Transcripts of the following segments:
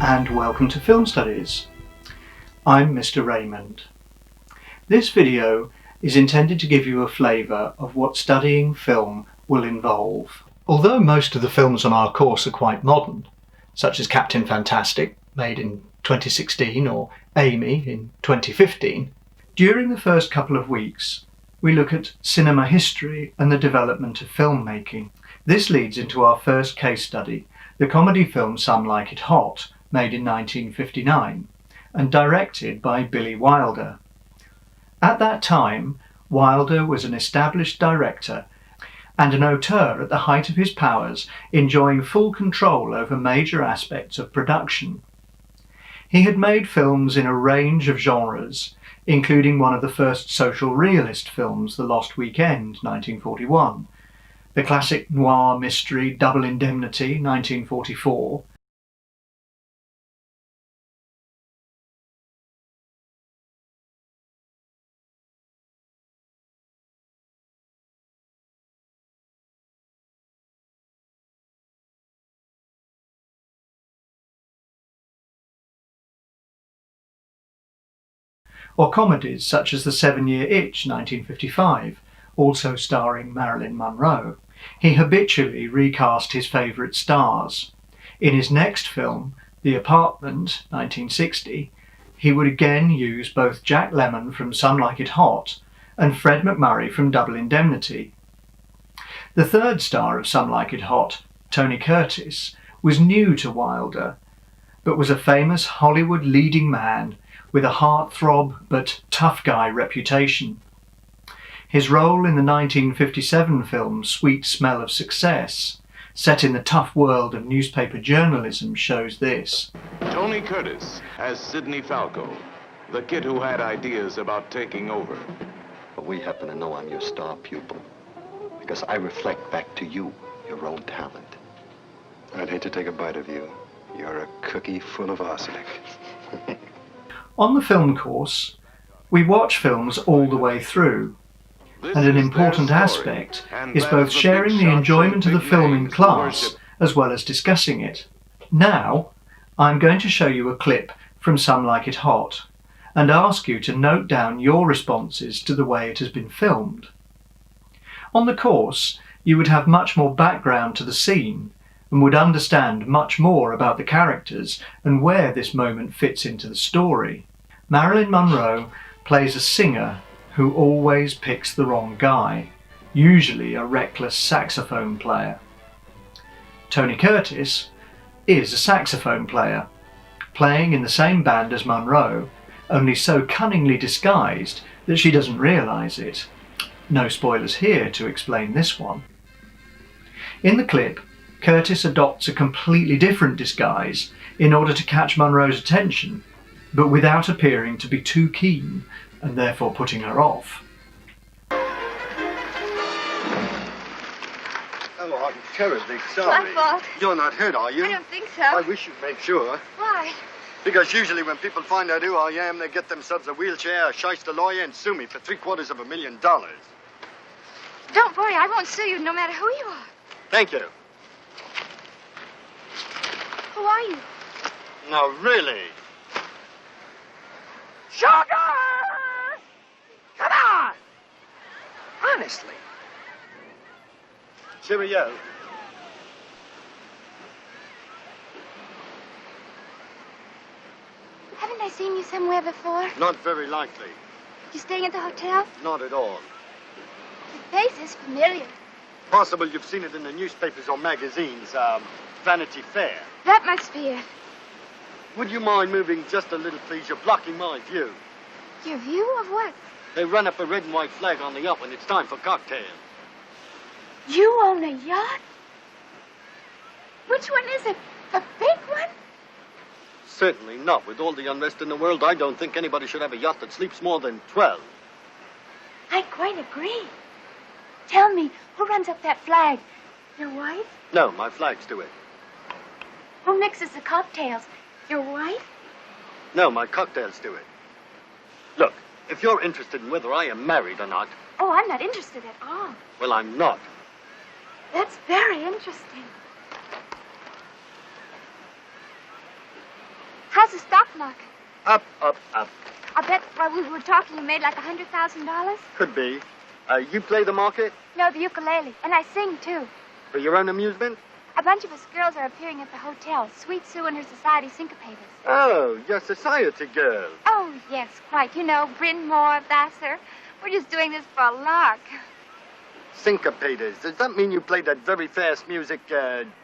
and welcome to Film Studies. I'm Mr. Raymond. This video is intended to give you a flavour of what studying film will involve. Although most of the films on our course are quite modern, such as Captain Fantastic, made in 2016, or Amy in 2015, during the first couple of weeks we look at cinema history and the development of filmmaking. This leads into our first case study, the comedy film Some Like It Hot, made in 1959 and directed by Billy Wilder. At that time, Wilder was an established director and an auteur at the height of his powers, enjoying full control over major aspects of production. He had made films in a range of genres, including one of the first social realist films, The Lost Weekend, 1941, the classic noir mystery Double Indemnity, 1944, or comedies such as The 7-Year Itch, 1955, also starring Marilyn Monroe. He habitually recast his favourite stars. In his next film, The Apartment, 1960, he would again use both Jack Lemmon from Some Like It Hot and Fred MacMurray from Double Indemnity. The third star of Some Like It Hot, Tony Curtis, was new to Wilder, but was a famous Hollywood leading man with a heartthrob but tough guy reputation. His role in the 1957 film Sweet Smell of Success, set in the tough world of newspaper journalism, shows this. Tony Curtis as Sidney Falco, the kid who had ideas about taking over. But we happen to know I'm your star pupil, because I reflect back to you your own talent. I'd hate to take a bite of you. You're a cookie full of arsenic. On the film course, we watch films all the way through, and an important aspect is both sharing the enjoyment of the film in class as well as discussing it. Now, I'm going to show you a clip from Some Like It Hot and ask you to note down your responses to the way it has been filmed. On the course, you would have much more background to the scene and would understand much more about the characters and where this moment fits into the story. Marilyn Monroe plays a singer who always picks the wrong guy, usually a reckless saxophone player. Tony Curtis is a saxophone player, playing in the same band as Monroe, only so cunningly disguised that she doesn't realise it. No spoilers here to explain this one. In the clip, Curtis adopts a completely different disguise in order to catch Monroe's attention, but without appearing to be too keen and therefore putting her off. Oh, I'm terribly sorry. My fault. You're not hurt, are you? I don't think so. I wish you'd make sure. Why? Because usually when people find out who I am, they get themselves a wheelchair, a shyster lawyer, and sue me for $750,000. Don't worry, I won't sue you no matter who you are. Thank you. Who are you? No, really. Sugar! Come on! Honestly. Cheerio. Haven't I seen you somewhere before? Not very likely. You staying at the hotel? Not at all. Your face is familiar. Possible you've seen it in the newspapers or magazines. Vanity Fair. That must be it. Would you mind moving just a little, please? You're blocking my view. Your view of what? They run up a red and white flag on the yacht when it's time for cocktails. You own a yacht? Which one is it? The big one? Certainly not. With all the unrest in the world, I don't think anybody should have a yacht that sleeps more than 12. I quite agree. Tell me, who runs up that flag? Your wife? No, my flags do it. Who mixes the cocktails? Your wife? No, my cocktails do it. Look, if you're interested in whether I am married or not... Oh, I'm not interested at all. Well, I'm not. That's very interesting. How's the stock market? Up, up, up. I bet while we were talking you made like $100,000. Could be. You play the market? No, the ukulele. And I sing, too. For your own amusement? A bunch of us girls are appearing at the hotel. Sweet Sue and her society syncopators. Oh, you're society girl. Oh, yes, quite. You know, Bryn Mawr, Vassar. We're just doing this for a lark. Syncopators. Does that mean you play that very fast music,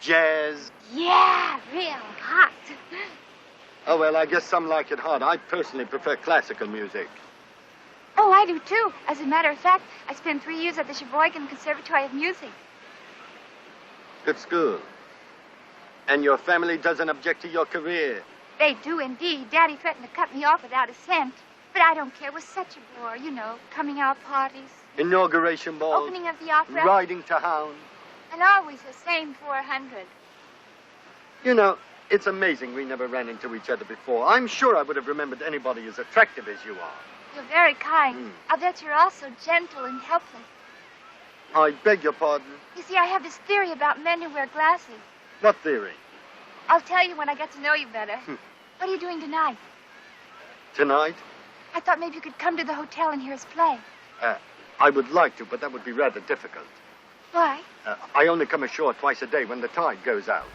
jazz? Yeah, real hot. Oh, well, I guess some like it hard. I personally prefer classical music. Oh, I do, too. As a matter of fact, I spent 3 years at the Sheboygan Conservatory of Music. Good school. And your family doesn't object to your career? They do indeed. Daddy threatened to cut me off without a cent. But I don't care. It was such a bore, you know. Coming out parties. Inauguration balls. Opening of the opera. Riding to hound. And always the same 400. You know, it's amazing we never ran into each other before. I'm sure I would have remembered anybody as attractive as you are. You're very kind. I'll bet you're also gentle and helpful. I beg your pardon. You see, I have this theory about men who wear glasses. What theory? I'll tell you when I get to know you better. What are you doing tonight? Tonight? I thought maybe you could come to the hotel and hear us play. I would like to, but that would be rather difficult. Why? I only come ashore twice a day when the tide goes out.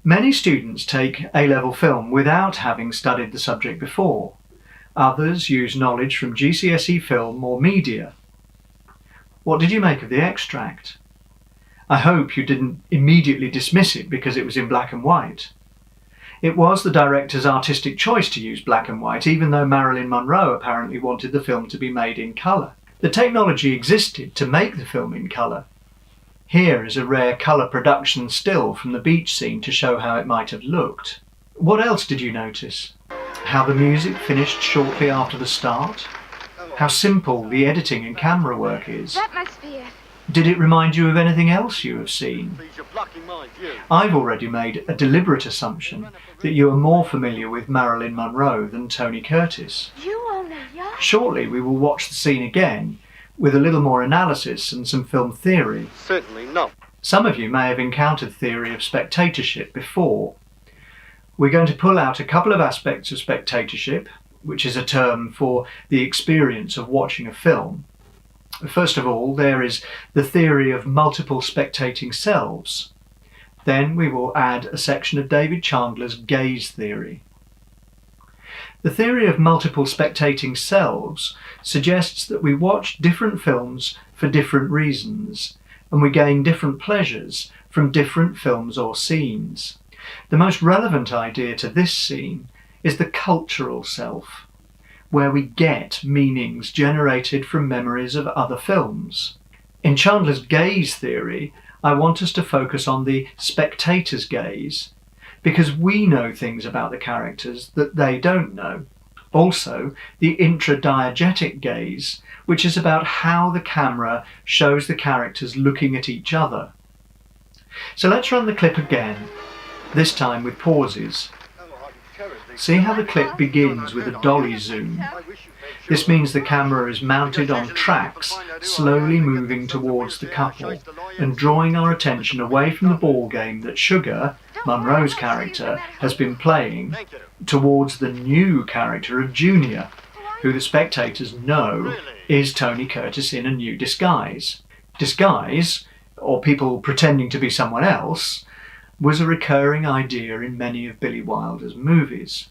Many students take A-level film without having studied the subject before. Others use knowledge from GCSE film or media. What did you make of the extract? I hope you didn't immediately dismiss it because it was in black and white. It was the director's artistic choice to use black and white, even though Marilyn Monroe apparently wanted the film to be made in colour. The technology existed to make the film in colour. Here is a rare colour production still from the beach scene to show how it might have looked. What else did you notice? How the music finished shortly after the start? How simple the editing and camera work is? That must be it. Did it remind you of anything else you have seen? Please, you're blocking my view. I've already made a deliberate assumption that you are more familiar with Marilyn Monroe than Tony Curtis. You own a yacht? Shortly we will watch the scene again with a little more analysis and some film theory. Certainly not. Some of you may have encountered theory of spectatorship before. We're going to pull out a couple of aspects of spectatorship, which is a term for the experience of watching a film. First of all, there is the theory of multiple spectating selves. Then we will add a section of David Chandler's gaze theory. The theory of multiple spectating selves suggests that we watch different films for different reasons, and we gain different pleasures from different films or scenes. The most relevant idea to this scene is the cultural self, where we get meanings generated from memories of other films. In Chandler's gaze theory, I want us to focus on the spectator's gaze, because we know things about the characters that they don't know. Also, the intradiegetic gaze, which is about how the camera shows the characters looking at each other. So let's run the clip again, this time with pauses. See how the clip begins with a dolly zoom. This means the camera is mounted on tracks, slowly moving towards the couple and drawing our attention away from the ball game that Sugar, Monroe's character, has been playing, towards the new character of Junior, who the spectators know is Tony Curtis in a new disguise. Disguise, or people pretending to be someone else, was a recurring idea in many of Billy Wilder's movies.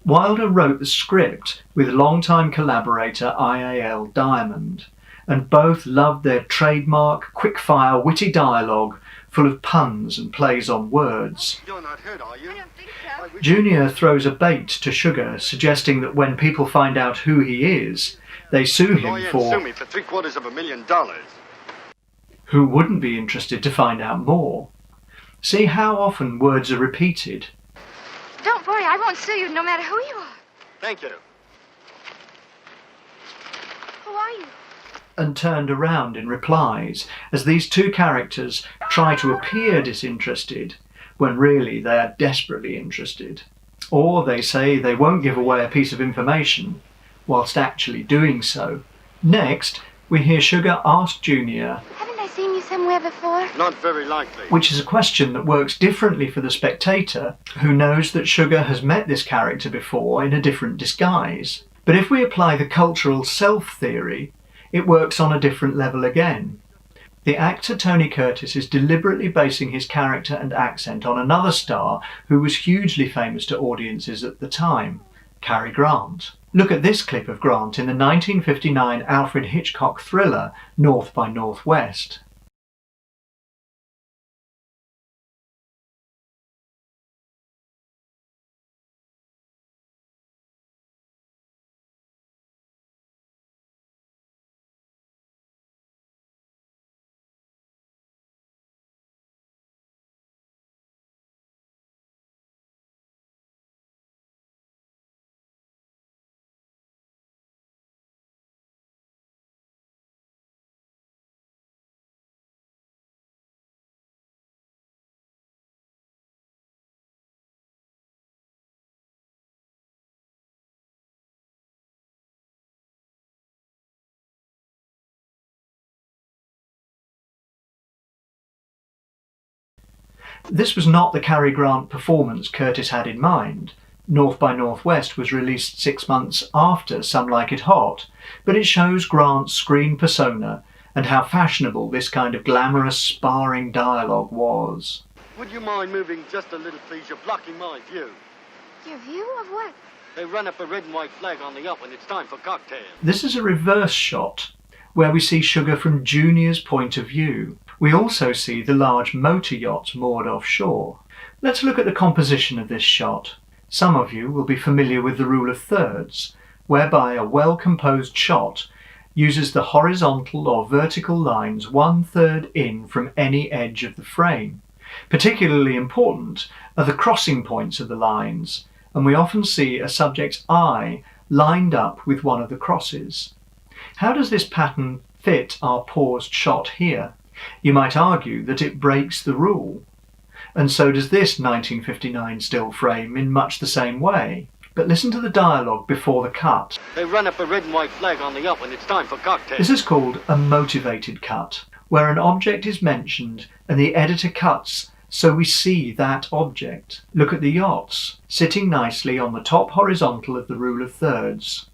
Wilder wrote the script with longtime collaborator I.A.L. Diamond, and both loved their trademark, quick-fire, witty dialogue full of puns and plays on words. You're not hurt, are you? I don't think so. Junior throws a bait to Sugar, suggesting that when people find out who he is, they sue him Sue for me for $750,000. who wouldn't be interested to find out more. See how often words are repeated. Don't worry, I won't sue you no matter who you are. Thank you. Who are you? And turned around in replies as these two characters try to appear disinterested when really they are desperately interested. Or they say they won't give away a piece of information whilst actually doing so. Next, we hear Sugar ask Junior, Haven't I seen you so somewhere before? Not very likely. Which is a question that works differently for the spectator, who knows that Sugar has met this character before in a different disguise. But if we apply the cultural self theory, it works on a different level again. The actor Tony Curtis is deliberately basing his character and accent on another star who was hugely famous to audiences at the time, Cary Grant. Look at this clip of Grant in the 1959 Alfred Hitchcock thriller North by Northwest. This was not the Cary Grant performance Curtis had in mind. North by Northwest was released 6 months after Some Like It Hot, but it shows Grant's screen persona and how fashionable this kind of glamorous sparring dialogue was. Would you mind moving just a little, please? You're blocking my view. Your view of what? They run up a red and white flag on the up when it's time for cocktails. This is a reverse shot, where we see Sugar from Junior's point of view. We also see the large motor yacht moored offshore. Let's look at the composition of this shot. Some of you will be familiar with the rule of thirds, whereby a well-composed shot uses the horizontal or vertical lines 1/3 in from any edge of the frame. Particularly important are the crossing points of the lines, and we often see a subject's eye lined up with one of the crosses. How does this pattern fit our paused shot here? You might argue that it breaks the rule, and so does this 1959 still frame in much the same way. But listen to the dialogue before the cut. They run up a red and white flag on the up when it's time for cocktails. This is called a motivated cut, where an object is mentioned and the editor cuts so we see that object. Look at the yachts, sitting nicely on the top horizontal of the rule of thirds,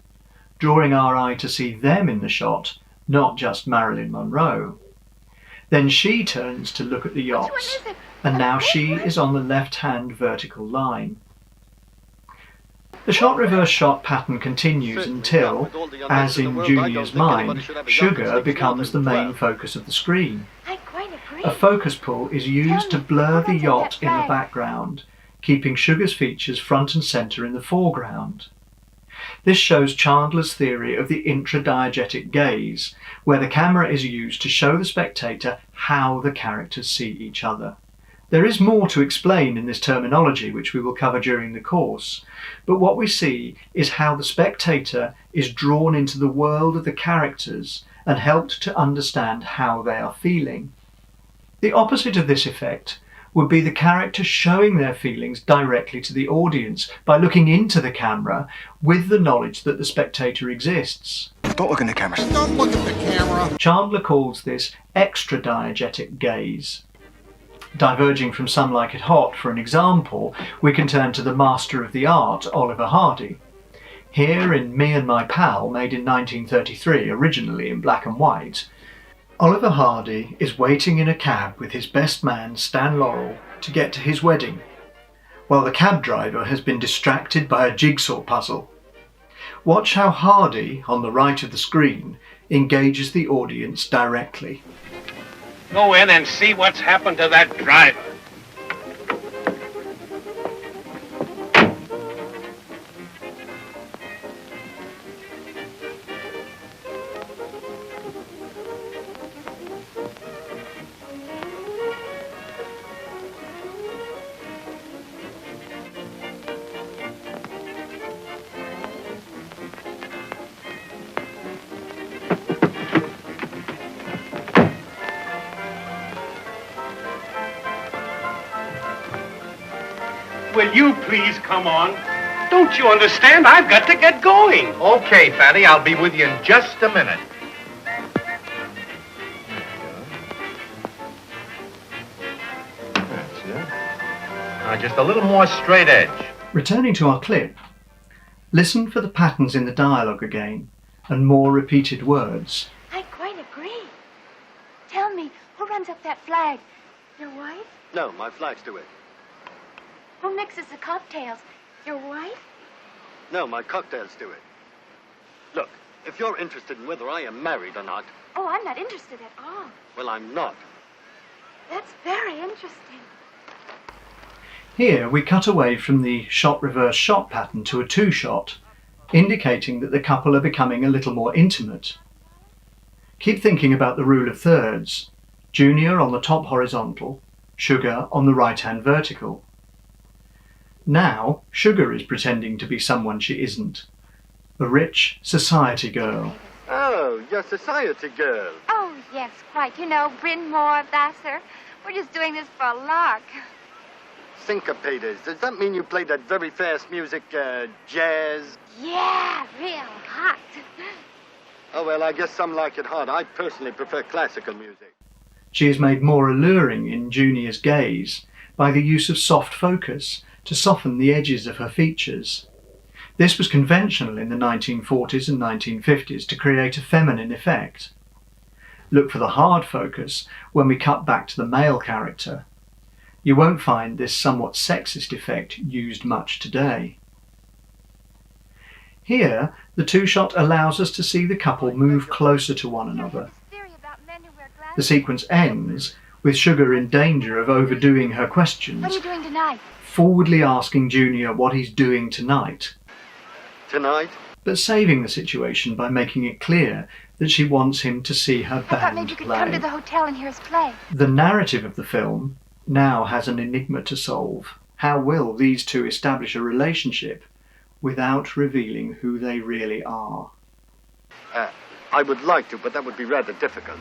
drawing our eye to see them in the shot, not just Marilyn Monroe. Then she turns to look at the yachts, and now she is on the left-hand vertical line. The shot reverse shot pattern continues until, as in Junior's mind, Sugar becomes the main focus of the screen. I quite agree. A focus pull is used to blur the yacht in the background, keeping Sugar's features front and centre in the foreground. This shows Chandler's theory of the intradiegetic gaze, where the camera is used to show the spectator how the characters see each other. There is more to explain in this terminology, which we will cover during the course, but what we see is how the spectator is drawn into the world of the characters and helped to understand how they are feeling. The opposite of this effect would be the character showing their feelings directly to the audience by looking into the camera with the knowledge that the spectator exists. Don't look in the camera. Don't look at the camera. Chandler calls this extradiegetic gaze. Diverging from Some Like It Hot, for an example, we can turn to the master of the art, Oliver Hardy. Here in Me and My Pal, made in 1933, originally in black and white, Oliver Hardy is waiting in a cab with his best man, Stan Laurel, to get to his wedding, while the cab driver has been distracted by a jigsaw puzzle. Watch how Hardy, on the right of the screen, engages the audience directly. Go in and see what's happened to that driver. Will you please come on? Don't you understand? I've got to get going. Okay, Fatty, I'll be with you in just a minute. sir. Just a little more straight edge. Returning to our clip, listen for the patterns in the dialogue again and more repeated words. I quite agree. Tell me, who runs up that flag? Your wife? No, my flags do it. Who mixes the cocktails? Your wife? No, my cocktails do it. Look, if you're interested in whether I am married or not, Oh, I'm not interested at all. well, I'm not. That's very interesting. Here we cut away from the shot-reverse shot pattern to a two-shot, indicating that the couple are becoming a little more intimate. Keep thinking about the rule of thirds. Junior on the top horizontal, Sugar on the right-hand vertical. Now, Sugar is pretending to be someone she isn't. A rich society girl. Oh, you're a society girl. Oh, yes, quite. You know, Bryn Mawr, Vassar. We're just doing this for a lark. Syncopators. Does that mean you play that very fast music, jazz? Yeah, real hot. Oh, well, I guess some like it hot. I personally prefer classical music. She is made more alluring in Junior's gaze by the use of soft focus to soften the edges of her features. This was conventional in the 1940s and 1950s to create a feminine effect. Look for the hard focus when we cut back to the male character. You won't find this somewhat sexist effect used much today. Here, the two-shot allows us to see the couple move closer to one another. The sequence ends with Sugar in danger of overdoing her questions, What are you doing tonight? forwardly asking Junior what he's doing tonight, Tonight? but saving the situation by making it clear that she wants him to see her I thought band maybe you could play. come to the hotel and hear us play. The narrative of the film now has an enigma to solve. How will these two establish a relationship without revealing who they really are? I would like to, but that would be rather difficult.